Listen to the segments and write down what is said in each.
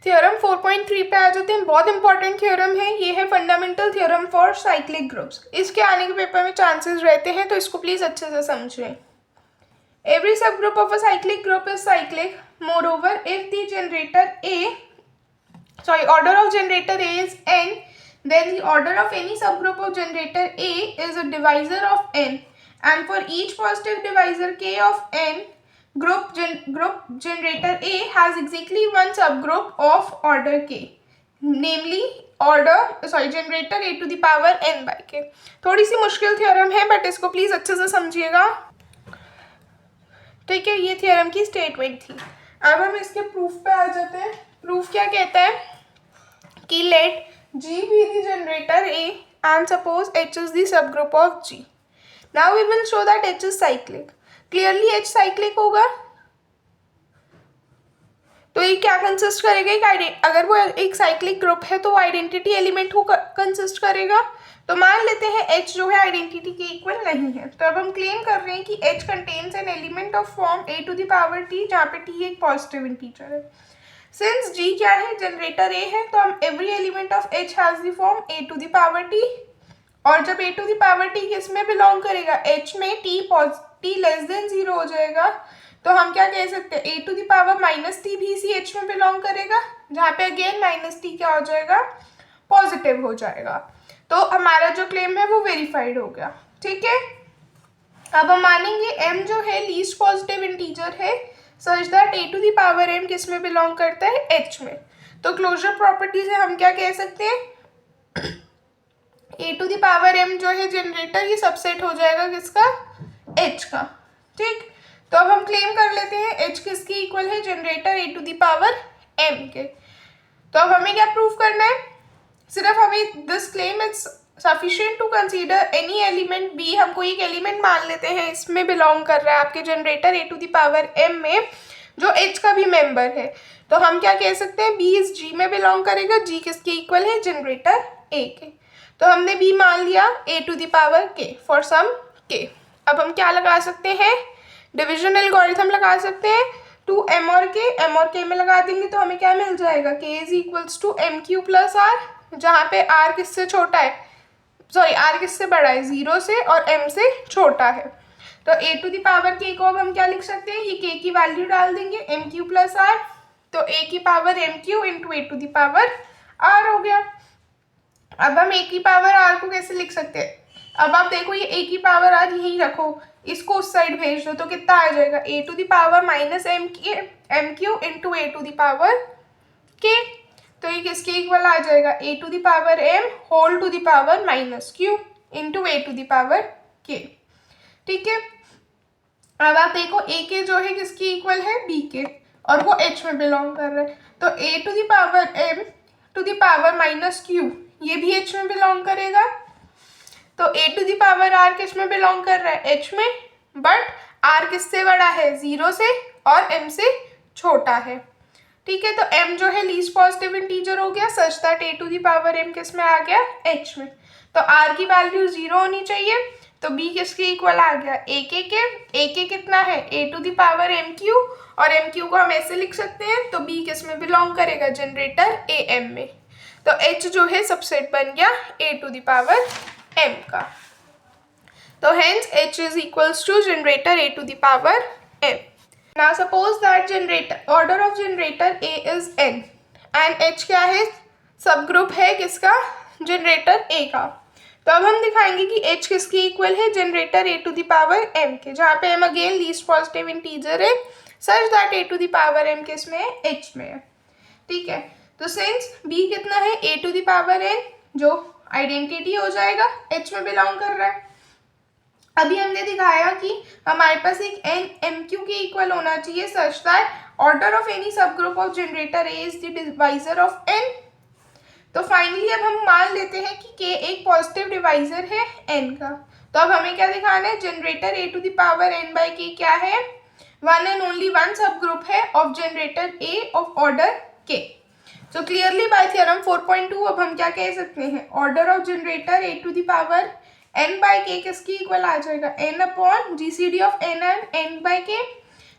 Theorem 4.3 पे आ जाते हैं। बहुत इंपॉर्टेंट थ्योरम है ये, है fundamental theorem for cyclic groups. इसके आने के पेपर में चांसेस रहते हैं, तो इसको प्लीज अच्छे से समझें। एवरी सब group of a cyclic group is cyclic, more over if the generator A order of generator A is n, then the order of any subgroup of generator A is a divisor of n, and for each positive divisor k of n, group generator A has exactly one subgroup of order k, namely generator A to the power n by k। थोड़ी सी मुश्किल theorem है, but इसको please अच्छे से समझिएगा, ठीक है। ये थ्योरम की स्टेटमेंट थी। अब हम इसके प्रूफ पे आ जाते हैं। प्रूफ क्या कहता है कि late G be the generator A and suppose H is the subgroup of G. Now we will show that H is cyclic. Clearly H cyclic होगा, तो ये क्या कंसिस्ट करेगा, अगर वो एक साइक्लिक ग्रुप है तो वो आइडेंटिटी एलिमेंट को कंसिस्ट करेगा। तो मान लेते हैं H जो है आइडेंटिटी के इक्वल नहीं है, तो अब हम क्लेम कर रहे हैं कि H contains an element of form A to the power T, जहाँ पे T एक पॉजिटिव इंटीजर है। सिंस G क्या है, जनरेटर A है, तो हम every element of H has the form A to the power T, और जब A to the power T किस में बिलोंग करेगा, H में, T लेस देन 0 हो जाएगा, तो हम क्या कह सकते हैं, A to the power minus T भी इसी H में बिलोंग करेगा, जहाँ पे अगेन माइनस टी क्या हो जाएगा, पॉजिटिव हो जाएगा। तो हमारा जो क्लेम है वो वेरीफाइड हो गया, ठीक है। अब हम मानेंगे M जो है लीस्ट पॉजिटिव इंटीजर है, such that A to the power M किस में बिलोंग करता है, H में। तो क्लोजर प्रॉपर्टी से हम क्या कह सकते हैं, A to the power M जो है जनरेटर, ये सबसेट हो जाएगा किसका, H का, ठीक। तो अब हम क्लेम कर लेते हैं H किसकी इक्वल है, generator A to the power M के। तो अब हमें क्या प्रूव करना है, सिर्फ हमें this claim is sufficient to consider any element B। हम कोई एक एलिमेंट मान लेते हैं, इसमें बिलोंग कर रहा है आपके generator A to the power M में, जो H का भी मेंबर है। तो हम क्या कह सकते हैं, B इस G में बिलोंग करेगा, G किसके इक्वल है, जनरेटर A के। तो हमने B मान लिया A to the power K for some K। अब हम क्या लगा सकते हैं, डिविजन एल्गोरिथम लगा सकते हैं, टू M और K में लगा देंगे तो हमें क्या मिल जाएगा, K is equals to M Q plus R, जहाँ पे R किससे छोटा है, R किससे बड़ा है, 0 से, और M से छोटा है। तो A to the power K को अब हम क्या लिख सकते हैं, ये K की वैल्यू डाल देंगे, एम क्यू प्लस आर, तो A की power M Q into A to the power R हो गया। अब हम A की पावर R को कैसे लिख सकते हैं, अब आप देखो ये A की पावर R यही रखो, इसको उस साइड भेज दो, तो कितना आ जाएगा, A to the power minus M Q into A to the power K। तो ये किसके इक्वल आ जाएगा, A to the power M whole to the power minus Q into A to the power K, ठीक है। अब आप देखो A के जो है किसकी इक्वल है, B के, और वो H में बिलोंग कर रहा है, तो A to the power M to the power minus Q ये भी H में बिलोंग करेगा। तो A to the power R किस में बिलोंग कर रहा है, H में, बट R किससे बड़ा है, 0 से, और M से छोटा है, ठीक है। तो M जो है लीस्ट पॉजिटिव इंटीजर हो गया, सच that A to the power M किस में आ गया, H में। तो R की वैल्यू 0 होनी चाहिए, तो B किसके इक्वल आ गया, A के कितना है, A to the power MQ, और MQ को हम ऐसे लिख सकते हैं, तो B किस में बिलोंग करेगा, जनरेटर AM में। तो H जो है सबसेट बन गया A to the power M का। तो hence H is equals to generator A to the power M. Now suppose that order of generator A is n and H क्या है, सब ग्रुप है किसका, जनरेटर A का। तो अब हम दिखाएंगे कि H किसकी इक्वल है, generator A to the power M के, जहाँ पे M again least positive integer है, such that A to the power M किस में है, H में है, ठीक है। तो सिंस B कितना है, A to the power N, जो आइडेंटिटी हो जाएगा, H में बिलोंग कर रहा है। अभी हमने दिखाया कि हमारे पास एक n MQ के इक्वल होना चाहिए, such that order of any subgroup of generator A is the divisor of n। तो फाइनली अब हम मान लेते हैं कि K एक पॉजिटिव डिवाइजर है n का। तो अब हमें क्या दिखाना है, generator A to the power n by K क्या है, वन एंड ओनली वन सब ग्रुप है of generator A of order K। तो क्लियरली बाय थ्योरम 4.2 अब हम क्या कह सकते हैं, order of generator A to the power n by K किसकी इक्वल आ जाएगा, n upon GCD of n and n by K।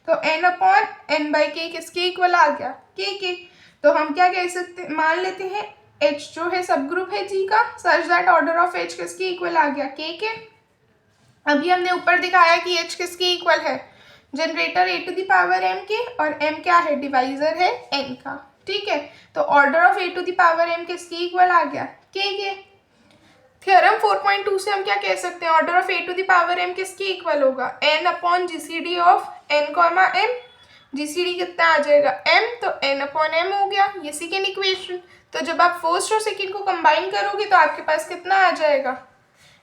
तो n upon n by K किसके इक्वल आ गया, K के। तो हम क्या कह सकते, मान लेते हैं H जो है सब ग्रुप है G का, सच दैट ऑर्डर ऑफ H किसके इक्वल आ गया, K के। अभी हमने ऊपर दिखाया कि H किसके इक्वल है, generator a to the power m के, और m क्या है, डिवाइजर है n का, ठीक है। तो order of a to the power m किसके इक्वल आ गया, k के। थ्योरम 4.2 से हम क्या कह सकते हैं, order of a to the power m किसके इक्वल होगा, n upon GCD of n comma m। GCD कितना आ जाएगा m, तो n अपॉन m हो गया, ये सेकेंड इक्वेशन। तो जब आप फर्स्ट और सेकेंड को कंबाइन करोगे तो आपके पास कितना आ जाएगा,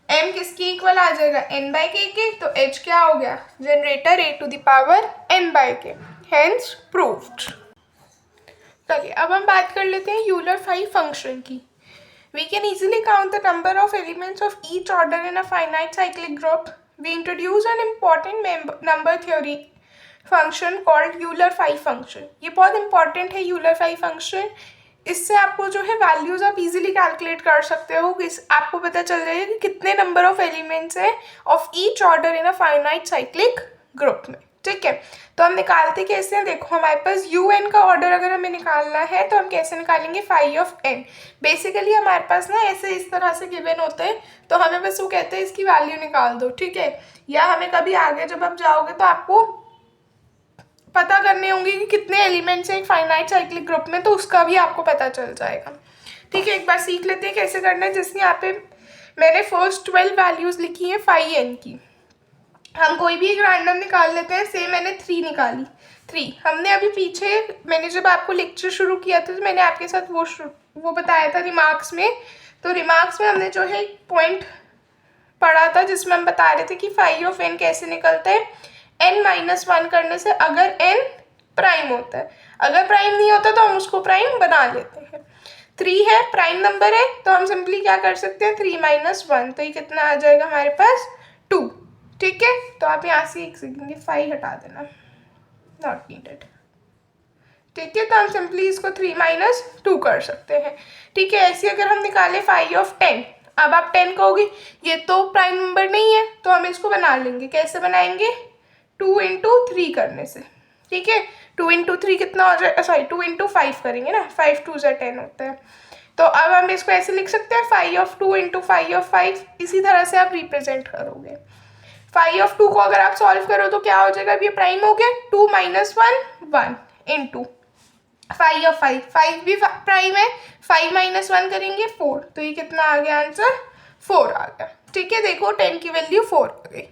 m किसके इक्वल आ जाएगा, n बाई k के। तो h क्या हो गया, generator a to the power n by k, hence proved. चलिए अब हम बात कर लेते हैं यूलर फाइव फंक्शन की। We can easily count the number of elements of each order in a finite cyclic group. We introduce an important number theory function called Euler-Phi function. ये बहुत important है Euler-Phi function। इससे आपको जो है values आप easily calculate कर सकते हो, आपको पता चल जाएगा कि कितने नंबर ऑफ एलिमेंट्स है of each order in a finite cyclic group में, ठीक है। तो हम निकालते कैसे हैं, देखो हमारे पास यू एन का ऑर्डर अगर हमें निकालना है तो हम कैसे निकालेंगे, फाई ऑफ एन। बेसिकली हमारे पास ना ऐसे इस तरह से गिवन होते हैं, तो हमें बस वो कहते हैं इसकी वैल्यू निकाल दो, ठीक है। या हमें कभी आगे जब आप जाओगे तो आपको पता करने होंगे कि कितने एलिमेंट्स हैं एक फाइनाइट साइक्लिक ग्रुप में, तो उसका भी आपको पता चल जाएगा, ठीक है। एक बार सीख लेते हैं कैसे करना है। जैसे यहाँ पे मैंने फर्स्ट 12 वैल्यूज लिखी है फाई एन की, हम कोई भी एक रैंडम निकाल लेते हैं। से मैंने 3 निकाली, 3 हमने अभी पीछे मैंने जब आपको लेक्चर शुरू किया था तो मैंने आपके साथ वो बताया था रिमार्क्स में। तो रिमार्क्स में हमने जो है एक पॉइंट पढ़ा था जिसमें हम बता रहे थे कि फाई ऑफ एन कैसे निकलता है, n-1 करने से, अगर n प्राइम होता है। अगर प्राइम नहीं होता तो हम उसको प्राइम बना लेते हैं। 3 है, प्राइम नंबर है, तो हम सिंपली क्या कर सकते हैं, 3-1, तो ये कितना आ जाएगा हमारे पास 2, ठीक है। तो आप यहाँ से एक सेकेंड 5 हटा देना, नॉट नीडेड, ठीक है। तो हम सिंपली इसको 3-2 कर सकते हैं, ठीक है। ऐसे अगर हम निकाले फाई ऑफ 10, अब आप 10 कहोगे ये तो प्राइम नंबर नहीं है, तो हम इसको बना लेंगे। कैसे बनाएंगे, 2 इंटू 3 करने से, ठीक है। 2 इंटू 3 कितना हो जाएगा, सॉरी 2 इंटू 5 करेंगे ना, 5 2 10 होता है। तो अब हम इसको ऐसे लिख सकते हैं, phi of 2 into phi of 5, इसी तरह से आप रिप्रेजेंट करोगे। फाई ऑफ 2 को अगर आप सॉल्व करो तो क्या हो जाएगा, अब ये प्राइम हो गया, 2 - 1 1 इंटू फाई ऑफ 5, 5 भी प्राइम है, 5 - 1 करेंगे 4, तो ये कितना आ गया आंसर, 4 आ गया, ठीक है। देखो 10 की वैल्यू 4 आ गई,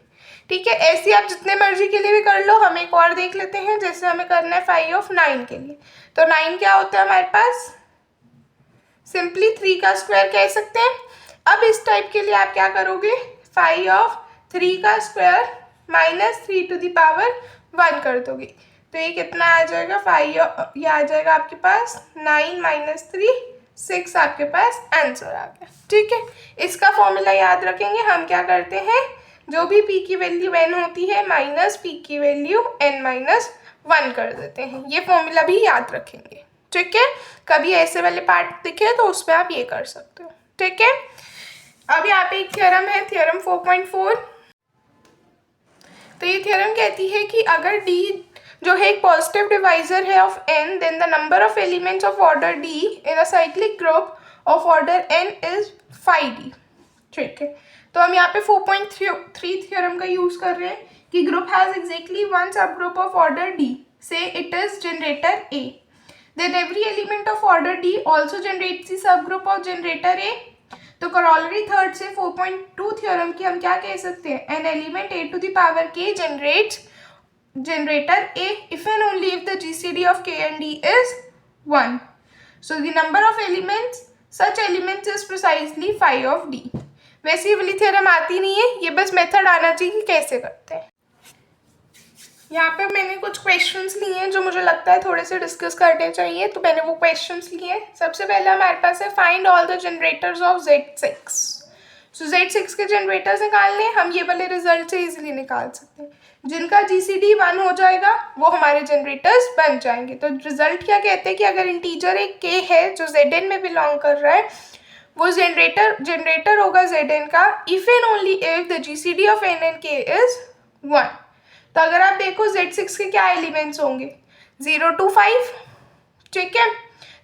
ठीक है। ऐसे आप जितने मर्जी के लिए भी कर लो। हम एक और देख लेते हैं, जैसे हमें करना है फाई ऑफ 9 के लिए। तो 9 क्या होता है हमारे पास, सिंपली 3 का स्क्वायर कह सकते हैं। अब इस टाइप के लिए आप क्या करोगे, फाई ऑफ 3 का स्क्वायर -3 टू द पावर 1 कर दोगे, तो ये कितना आ जाएगा, ये आ जाएगा आपके पास 9 - 3 6, आपके पास आंसर आ गया, ठीक है। इसका फॉर्मूला याद रखेंगे। हम क्या करते हैं, जो भी p की वैल्यू n होती है माइनस p की वैल्यू n-1 कर देते हैं। ये फॉर्मूला भी याद रखेंगे, ठीक है। कभी ऐसे वाले पार्ट दिखे तो उसमें आप ये कर सकते हो, ठीक है। अब यहाँ पे एक थ्योरम है, थ्योरम 4.4। तो ये थ्योरम कहती है कि अगर d जो है एक पॉजिटिव डिवाइजर है of n, then the number of elements of order d in a cyclic group of order n is phi d, ठीक है। तो हम यहाँ पे 4.3 थ्योरम का यूज कर रहे हैं कि group has exactly one subgroup of order d, say it is generator a, then every element of order d also generates the subgroup of generator a। तो कॉरोलरी थर्ड से 4.2 theorem की हम क्या कह सकते हैं, an element a to the power k generates generator a if and only if the GCD of k and d is 1. So the number of elements such elements is precisely phi of d. वैसे ये वाली theorem आती नहीं है, ये बस method आना चाहिए कि कैसे करते हैं। यहाँ पे मैंने कुछ क्वेश्चंस लिए हैं जो मुझे लगता है थोड़े से डिस्कस करने चाहिए, तो मैंने वो क्वेश्चंस लिए हैं। सबसे पहले हमारे पास है find all the generators of Z6। So Z6 के जनरेटर्स निकालने, हम ये वाले रिजल्ट से इजीली निकाल सकते हैं। जिनका GCD 1 हो जाएगा वो हमारे जनरेटर्स बन जाएंगे। तो रिजल्ट क्या कहते हैं कि अगर इंटीजर एक k है जो Zn में बिलोंग कर रहा है, वो जनरेटर होगा Zn का if and only if the GCD of n and k is 1। तो अगर आप देखो Z6 के क्या एलिमेंट्स होंगे, 0 to 5, ठीक है।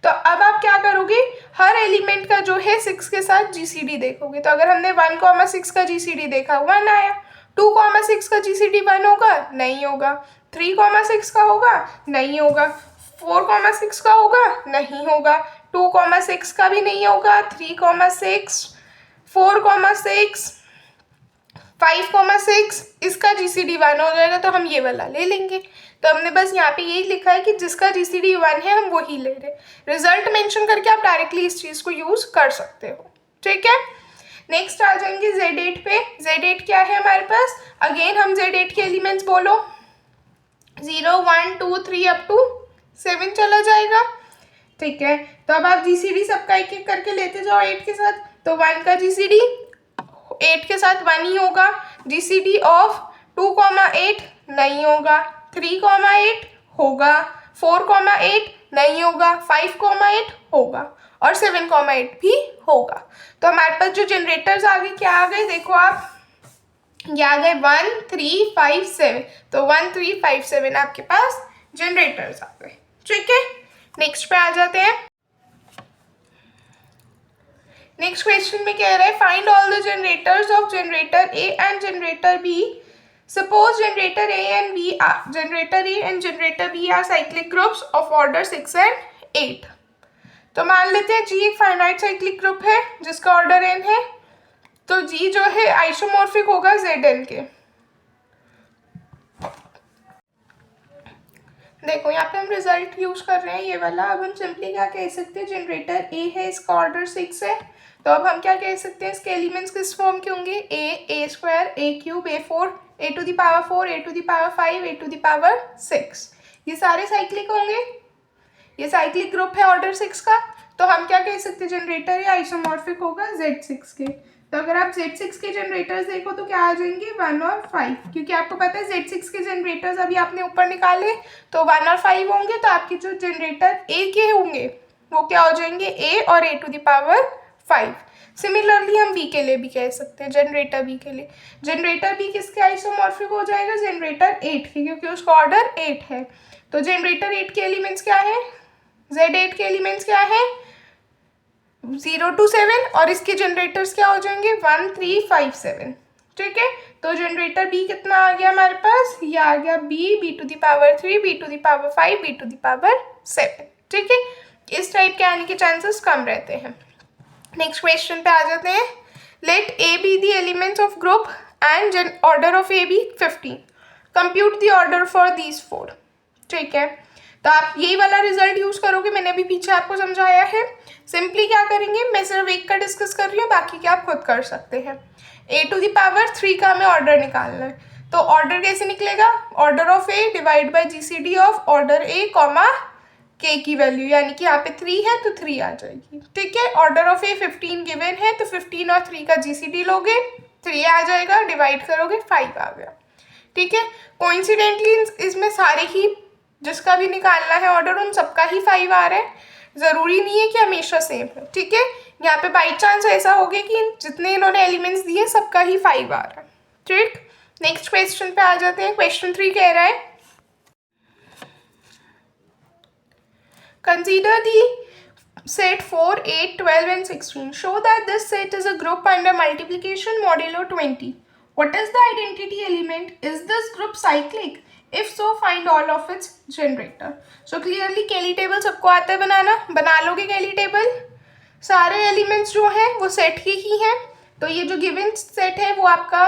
तो तो अब आप क्या करोगे, हर एलिमेंट का जो है 6 के साथ जीसीडी देखोगे। तो अगर हमने 1,6 का जीसीडी देखा 1 आया, 2,6 का जीसीडी 1 होगा, नहीं होगा। 3,6 का होगा, नहीं होगा। 4,6 का होगा, नहीं होगा। 2,6 का भी नहीं होगा। 3,6, 4,6, 5,6 इसका जीसीडी 1 हो जाएगा, तो हम ये वाला ले लेंगे। तो हमने बस यहाँ पे यही लिखा है कि जिसका जीसीडी 1 है हम वही ले रहे हैं। रिजल्ट मेंशन करके आप डायरेक्टली इस चीज़ को यूज कर सकते हो, ठीक है। नेक्स्ट आ जाएंगे Z8 पे। Z8 क्या है हमारे पास, अगेन हम Z8 के एलिमेंट्स बोलो, 0, 1, 2, 3 अप टू 7 चला जाएगा, ठीक है। तो अब आप जीसीडी सबका एक एक करके लेते जाओ 8 के साथ। तो 1 का जीसीडी 8 के साथ 1 ही होगा। जीसीडी ऑफ 2,8 नहीं होगा। 3,8 होगा। 4,8 नहीं होगा। 5,8 होगा और 7,8 भी होगा। तो हमारे पास जो जनरेटर्स आ गए, क्या आ गए देखो आप, ये आ गए 1, 3, 5, 7। तो 1, 3, 5, 7 आपके पास जनरेटर्स आ गए, ठीक है। नेक्स्ट पे आ जाते हैं। नेक्स्ट क्वेश्चन में कह रहा है find all the generators of generator A and generator B. Suppose generator A and B are, generator A and generator B are cyclic groups of order 6 and 8। तो मान लेते हैं जी एक फाइनाइट साइक्लिक ग्रुप है जिसका ऑर्डर n है। तो जी जो है आइसोमॉर्फिक होगा Zn के। देखो यहाँ पे हम रिजल्ट यूज कर रहे हैं ये वाला। अब हम सिंपली क्या कह सकते हैं, जनरेटर ए है, इसका ऑर्डर 6 है। तो अब हम क्या कह सकते हैं, इसके एलिमेंट्स किस फॉर्म के होंगे, a square, a cube, A4, a to the power 4, a to the power 5, a to the power 6। ये सारे साइक्लिक होंगे, ये साइक्लिक ग्रुप है ऑर्डर 6 का। तो हम क्या कह सकते हैं, जनरेटर या आइसोमॉर्फिक होगा Z6 के। तो अगर आप Z6 के जनरेटर्स देखो तो क्या आ जाएंगे 1 और 5, क्योंकि आपको पता है Z6 के जनरेटर्स अभी आपने ऊपर निकाले तो 1 और 5 होंगे। तो आपके जो जनरेटर A के होंगे वो क्या हो जाएंगे, A और a to the power 5। Similarly हम B के लिए भी कह सकते हैं, जनरेटर B के लिए। जनरेटर B किसके आइसोमॉर्फिक हो जाएगा, जनरेटर 8 के, क्योंकि उसका ऑर्डर 8 है। तो जनरेटर 8 के एलिमेंट्स क्या है, Z8 के एलिमेंट्स क्या है, 0 to 7, और इसके जनरेटर्स क्या हो जाएंगे 1, 3, 5, 7, ठीक है। तो जनरेटर B कितना आ गया हमारे पास, ये आ गया B to the power 3, B to the power 5, B to the power 7, ठीक है। इस टाइप के आने के चांसेस कम रहते हैं। नेक्स्ट क्वेश्चन पे आ जाते हैं। Let A be the elements of group and order of A be 15। Compute the order for these 4, ठीक है। तो आप यही वाला रिजल्ट यूज करोगे, मैंने अभी पीछे आपको समझाया है। सिंपली क्या करेंगे, मैं सिर्फ एक का डिस्कस कर रही हूँ, बाकी क्या आप खुद कर सकते हैं। a टू द पावर 3 का हमें ऑर्डर निकालना है। तो ऑर्डर कैसे निकलेगा, order of a divide by GCD of order a comma k की वैल्यू, यानी कि यहाँ पे 3 है तो 3 आ जाएगी, ठीक है। ऑर्डर ऑफ a 15 गिवन है, तो 15 और 3 का जीसीडी लोगे, 3 आ जाएगा, डिवाइड करोगे 5 आ गया, ठीक है। कोइंसिडेंटली इसमें सारे ही जिसका भी निकालना है ऑर्डर उन सबका ही 5 आ रहा है, ज़रूरी नहीं है कि हमेशा सेम है, ठीक है। यहाँ पे बाई चांस ऐसा हो गया कि जितने इन्होंने एलिमेंट्स दिए सबका ही 5 आ रहा है, ठीक। नेक्स्ट क्वेश्चन पे आ जाते हैं। क्वेश्चन 3 कह रहा है consider the set 4, 8, 12 and 16. Show that this set is a group under multiplication modulo 20. What is the identity element? Is this group cyclic? If so, find all of its generator. So clearly Kelly table सबको आता है बनाना, बना लोगे Kelly table। सारे elements जो हैं वो set के ही हैं। तो ये जो गिवन सेट है वो आपका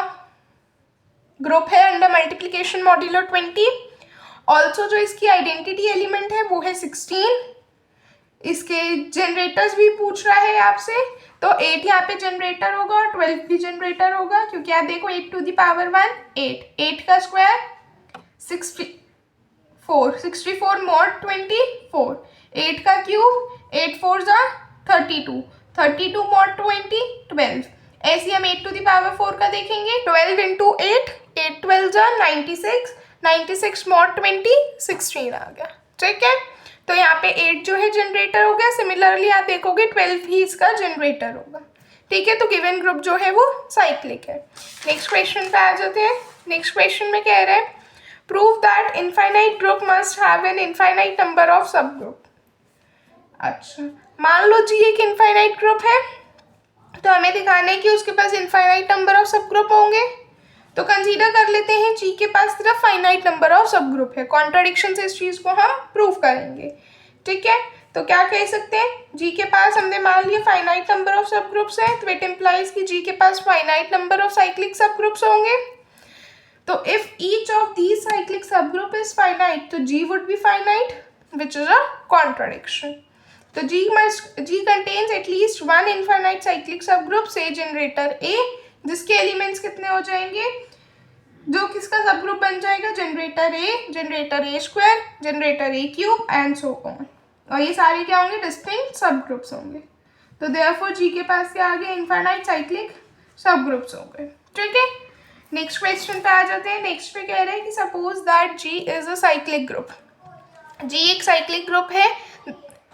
ग्रुप है अंडर मल्टीप्लिकेशन मॉड्यूलो 20। ऑल्सो जो इसकी आइडेंटिटी एलिमेंट है वो है 16। इसके जनरेटर्स भी पूछ रहा है आपसे, तो 8 यहाँ पे जनरेटर होगा और 12 भी जनरेटर होगा, क्योंकि आप देखो 8 टू द पावर 1 8, 8 का स्क्वायर 64, 64 मॉड 24, 8 का क्यूब 8 4 जा 32, 32 मॉड 20 12। ऐसे हम 8 टू द पावर 4 का देखेंगे, 12 इंटू 8, 8 12 जा 96, 96 मॉड 20 16 आ गया, ठीक है। तो यहाँ पे 8 जो है जनरेटर हो गया। सिमिलरली आप देखोगे 12 भी इसका जनरेटर होगा, ठीक है। तो गिवन ग्रुप जो है वो साइक्लिक है। नेक्स्ट क्वेश्चन पे आ जाते हैं। नेक्स्ट क्वेश्चन में कह रहे हैं prove that infinite group must have an infinite number of सब ग्रुप। अच्छा, मान लो जी एक इनफाइनाइट ग्रुप है, तो हमें दिखाना है कि उसके पास इनफाइनाइट नंबर ऑफ सब ग्रुप होंगे। तो कंसीडर कर लेते हैं जी के पास सिर्फ फाइनाइट नंबर ऑफ सब ग्रुप है। कॉन्ट्राडिक्शन से इस चीज़ को हम प्रूव करेंगे। ठीक है, तो क्या कह सकते हैं, जी के पास हमने मान लिया finite number of subgroups है, तो इट इम्प्लाइज कि जी के पास finite number of cyclic subgroups होंगे। तो if each of these cyclic subgroup is finite, तो G would be finite, which is a contradiction. तो G contains at least one infinite cyclic subgroup, say generator A, जिसके elements कितने हो जाएंगे, जो किसका सब ग्रुप बन जाएगा, generator A square, generator A cube and so on. और ये सारे क्या होंगे, डिस्टिंक्ट सब ग्रुप्स होंगे। तो देयरफॉर जी के पास क्या आ गया, इनफाइनाइट साइक्लिक सब ग्रुप्स हो गए। ठीक है, नेक्स्ट क्वेश्चन पे आ जाते हैं। नेक्स्ट पे कह रहे हैं कि suppose that G is a cyclic group. G एक साइक्लिक ग्रुप है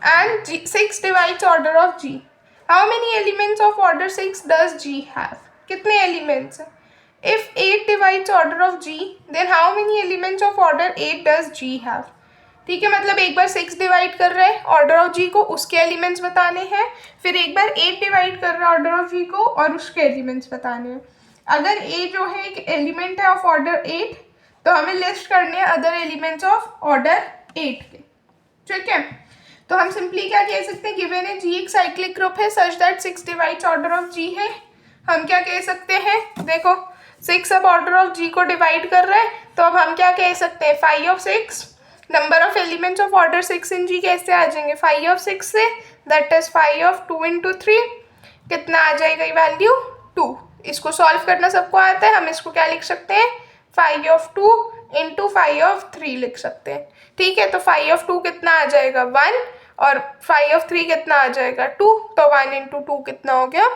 and 6 divides order of G. How many elements of order 6 does G have? कितने elements हैं? If 8 divides order of G, then how many elements of order 8 does G have? ठीक है, मतलब एक बार 6 divide कर रहे हैं ऑर्डर ऑफ जी को, उसके एलिमेंट्स बताने हैं, फिर एक बार 8 डिवाइड कर रहा है ऑर्डर ऑफ जी को और उसके एलिमेंट्स बताने हैं। अगर ए जो है एक एलिमेंट है ऑफ ऑर्डर 8, तो हमें लिस्ट करने हैं अदर एलिमेंट्स ऑफ ऑर्डर 8 के। ठीक है, तो हम सिंपली क्या कह सकते हैं, गिवन है जी एक साइक्लिक ग्रुप है such that 6 divides order of G है। हम क्या कह सकते हैं, देखो 6 अब ऑर्डर ऑफ जी को डिवाइड कर रहा है, तो अब हम क्या कह सकते हैं, 5 of 6, number of elements of order 6 इन जी कैसे आ जाएंगे, 5 ऑफ 6 से, दैट इज 5 ऑफ 2 इंटू 3, कितना आ जाएगा ये वैल्यू 2। इसको सॉल्व करना सबको आता है, हम इसको क्या लिख सकते हैं, 5 ऑफ 2 इंटू 5 ऑफ 3 लिख सकते हैं। ठीक है, तो 5 ऑफ 2 कितना आ जाएगा 1 और 5 ऑफ 3 कितना आ जाएगा 2, तो 1 इंटू 2 कितना हो गया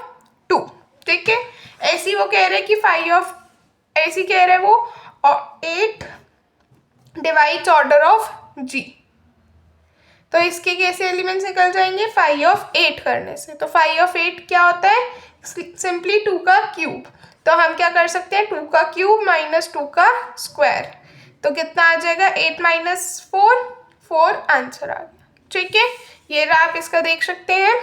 2। ठीक है, ऐसी वो कह रहे कि 5 ऑफ, ऐसी कह रहे वो 8 डिवाइड्स ऑर्डर ऑफ जी, तो इसके कैसे एलिमेंट्स निकल जाएंगे, 5 ऑफ 8 करने से। तो 5 ऑफ 8 क्या होता है, सिंपली 2 का क्यूब। तो हम क्या कर सकते हैं, 2 का क्यूब माइनस 2 का स्क्वायर, तो कितना आ जाएगा 8 माइनस 4 आंसर आ गया। ठीक है, ये रहा, आप इसका देख सकते हैं।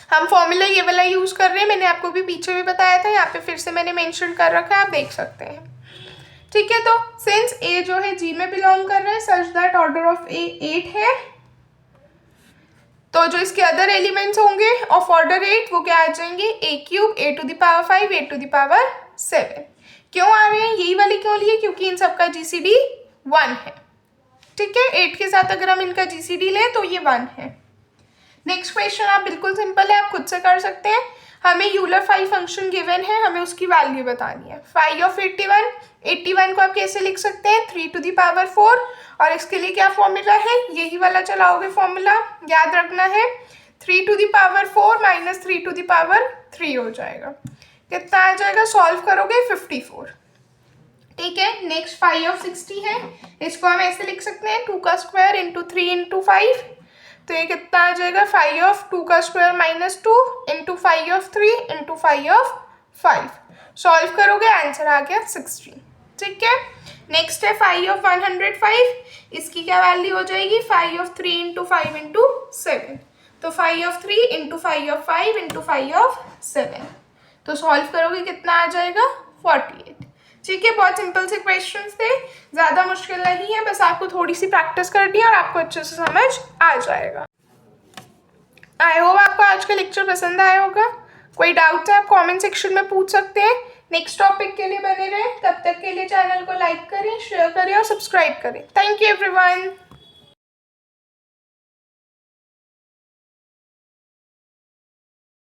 हम फॉर्मूला ये वाला यूज कर रहे हैं, मैंने आपको भी पीछे भी बताया था, यहाँ पे फिर से मैंने मेंशन कर रखा है, आप देख सकते हैं। ठीक है, तो सिंस ए जो है जी में बिलोंग कर रहा है such that order of a 8 है, तो जो इसके अदर एलिमेंट्स होंगे ऑफ ऑर्डर 8 वो क्या आ जाएंगे, a cube, a to the power 5, a to the power 7। क्यों आ रहे हैं, यही वाली क्यों लिए, क्योंकि इन सबका जीसीडी 1 है। ठीक है, 8 के साथ अगर हम इनका जीसीडी लें तो ये 1 है। नेक्स्ट क्वेश्चन आप बिल्कुल सिंपल है, आप खुद से कर सकते हैं। हमें यूलर 5 फंक्शन गिवन है, हमें उसकी वैल्यू बतानी है। 5 ऑफ 81 को आप कैसे लिख सकते हैं, 3 टू द पावर 4, और इसके लिए क्या फॉर्मूला है, यही वाला चलाओगे फॉर्मूला, याद रखना है 3 to the power 4 minus 3 to the power 3 हो जाएगा। कितना आ जाएगा, सॉल्व करोगे 54। ठीक है, नेक्स्ट 5 ऑफ 60 है, इसको हम ऐसे लिख सकते हैं 2 का स्क्वायर इंटू 3 इंटू 5, तो ये कितना आ जाएगा 5 ऑफ 2 का square minus 2 into 5 of 3 into 5 of 5, solve करोगे आंसर आ गया 16। ठीक है, नेक्स्ट है 5 ऑफ 105, इसकी क्या वैल्यू हो जाएगी, 5 ऑफ 3 इंटू 5 इंटू 7, तो 5 of 3 into 5 of 5 into 5 of 7, तो सॉल्व करोगे कितना आ जाएगा 48। ठीक है, बहुत सिंपल से क्वेश्चंस थे, ज़्यादा मुश्किल नहीं है, बस आपको थोड़ी सी प्रैक्टिस करनी है और आपको अच्छे से समझ आ जाएगा। आई होप आपको आज का लेक्चर पसंद आया होगा। कोई डाउट है आप कमेंट सेक्शन में पूछ सकते हैं। नेक्स्ट टॉपिक के लिए बने रहें, तब तक के लिए चैनल को लाइक करें, शेयर करें और सब्सक्राइब करें। Thank you everyone.